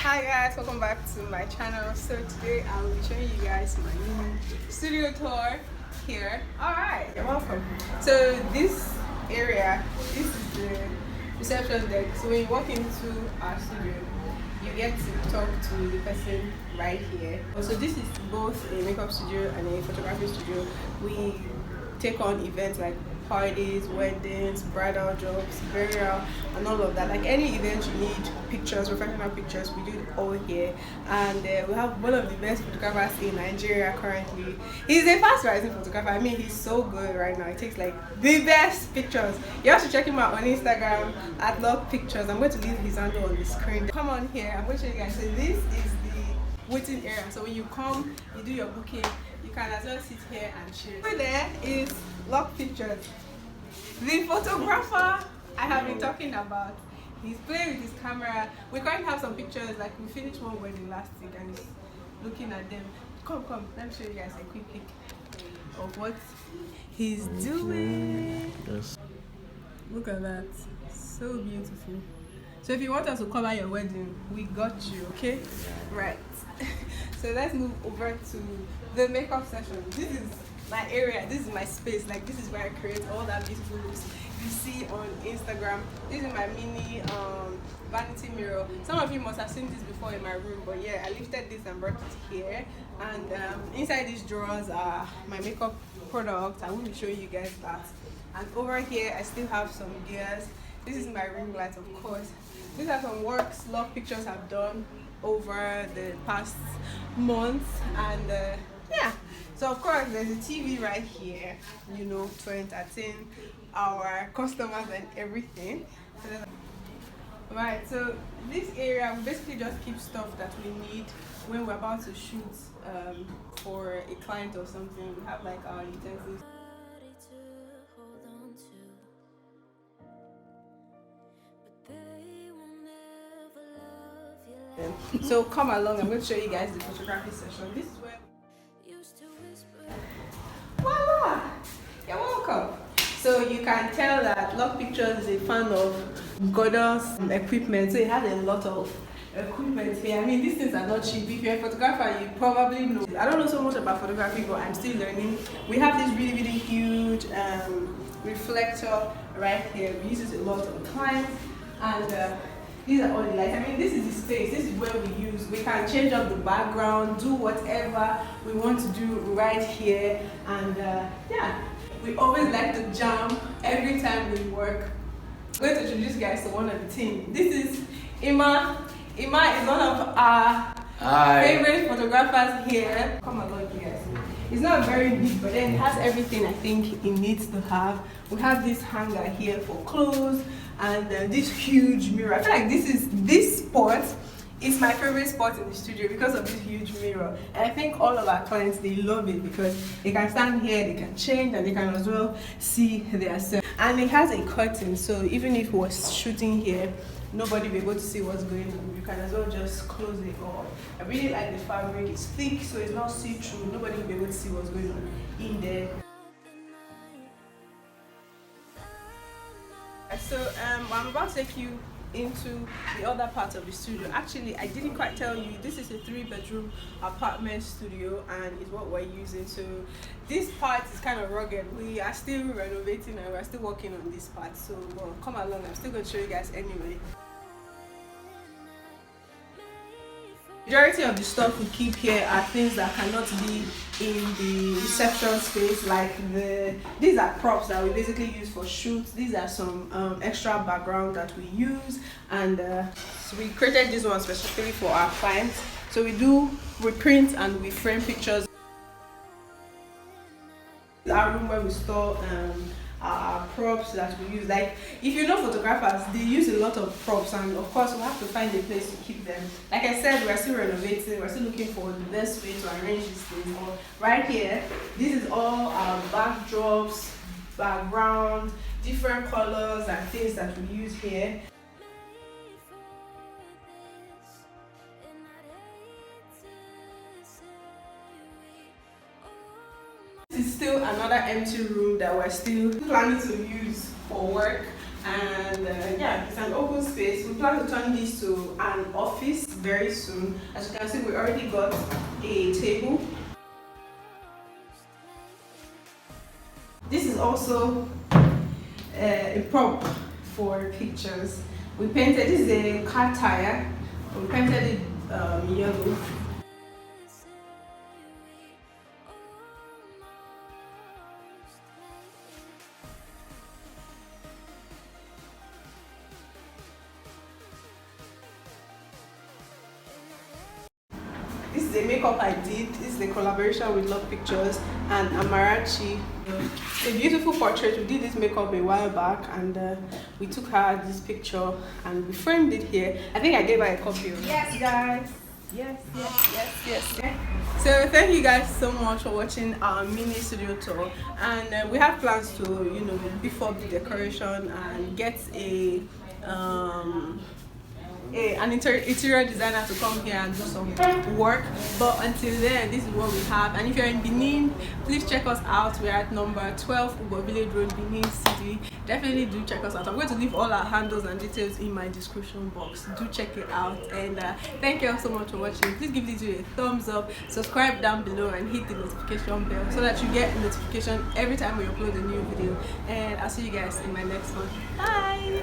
Hi guys, welcome back to my channel. So today I will be showing you guys my new studio tour here. Alright, you're welcome. So this area, this is the reception deck. So when you walk into our studio, you get to talk to the person right here. So this is both a makeup studio and a photography studio. We take on events like parties, weddings, bridal jobs, burial, and all of that. Like any event you need pictures, professional pictures, we do it all here. And we have one of the best photographers in Nigeria currently. He's a fast rising photographer. I mean, he's so good right now. He takes like the best pictures. You have to check him out on Instagram at Log Pictures. I'm going to leave his handle on the screen. Come on here. I'm going to show you guys. So this is the waiting area. So when you come, you do your booking. You can as well sit here and chill. Over there is Log Pictures. The photographer I have been talking about. He's playing with his camera. We currently have some pictures, like we finished one wedding last week and he's looking at them. Come, let me show you guys a quick pic of what he's doing. Yes. Look at that. So beautiful. So if you want us to cover your wedding, we got you, okay? Right. So let's move over to the makeup session. This is my area, this is my space. Like this is where I create all that beautiful looks you see on Instagram. This is my mini vanity mirror. Some of you must have seen this before in my room, but yeah, I lifted this and brought it here. And inside these drawers are my makeup products. I will be showing you guys that. And over here I still have some gears. This is my ring light, of course. These are some works, Log Pictures have done over the past months. And yeah, so of course there's a TV right here, you know, to entertain our customers and everything. Right, so this area we basically just keep stuff that we need when we're about to shoot for a client or something. We have like our utensils. So come along, I'm going to show you guys the photography session. This is where voila! You're welcome. So you can tell that Log Pictures is a fan of Gordon's equipment. So it has a lot of equipment here. I mean, these things are not cheap. If you're a photographer, you probably know. I don't know so much about photography, but I'm still learning. We have this really, really huge reflector right here. We use it a lot on clients. And these are all the lights. I mean, this is the space. This is where we can change up the background, do whatever we want to do right here. And yeah, we always like to jam every time we work. I'm going to introduce you guys to one of the team. This is Ima. Ima is one of our favorite photographers here. Come along, you guys. It's not very big, but then it has everything I think it needs to have. We have this hanger here for clothes. And this huge mirror. I feel like this spot is my favorite spot in the studio because of this huge mirror. And I think all of our clients, they love it because they can stand here, they can change, and they can as well see themselves. And it has a curtain, so even if we're shooting here, nobody will be able to see what's going on. You can as well just close it off. I really like the fabric. It's thick, so it's not see-through. Nobody will be able to see what's going on in there. So I'm about to take you into the other part of the studio. Actually, I didn't quite tell you, this is a 3-bedroom apartment studio and is what we're using. So this part is kind of rugged. We are still renovating and we're still working on this part. So well, come along, I'm still going to show you guys anyway. Majority of the stuff we keep here are things that cannot be in the reception space, like these are props that we basically use for shoots. These are some extra background that we use, and so we created this one specifically for our clients. So we print and we frame pictures. Our room where we store props that we use. Like if you know photographers, they use a lot of props, and of course we have to find a place to keep them. Like I said, we're still renovating, we're still looking for the best way to arrange these things. Right here, this is all our backdrops, background, different colors and things that we use here. This is still another empty room that we're still planning to use for work, and yeah, it's an open space. We plan to turn this to an office very soon. As you can see, we already got a table. This is also a prop for pictures. We painted, this is a car tire, we painted it yellow. This is a makeup I did. This is a collaboration with Love Pictures and Amarachi. A beautiful portrait. We did this makeup a while back, and we took her this picture and we framed it here. I think I gave her a copy of it. Yes, guys. Yes. So thank you guys so much for watching our mini studio tour, and we have plans to, you know, beef up the decoration and get an interior designer to come here and do some work. But until then, this is what we have. And if you're in Benin, please check us out. We're at number 12 Ubo Village Road, Benin City. Definitely do check us out. I'm going to leave all our handles and details in my description box. Do check it out, and thank you all so much for watching. Please give this video a thumbs up, subscribe down below, and hit the notification bell so that you get notification every time we upload a new video. And I'll see you guys in my next one. Bye.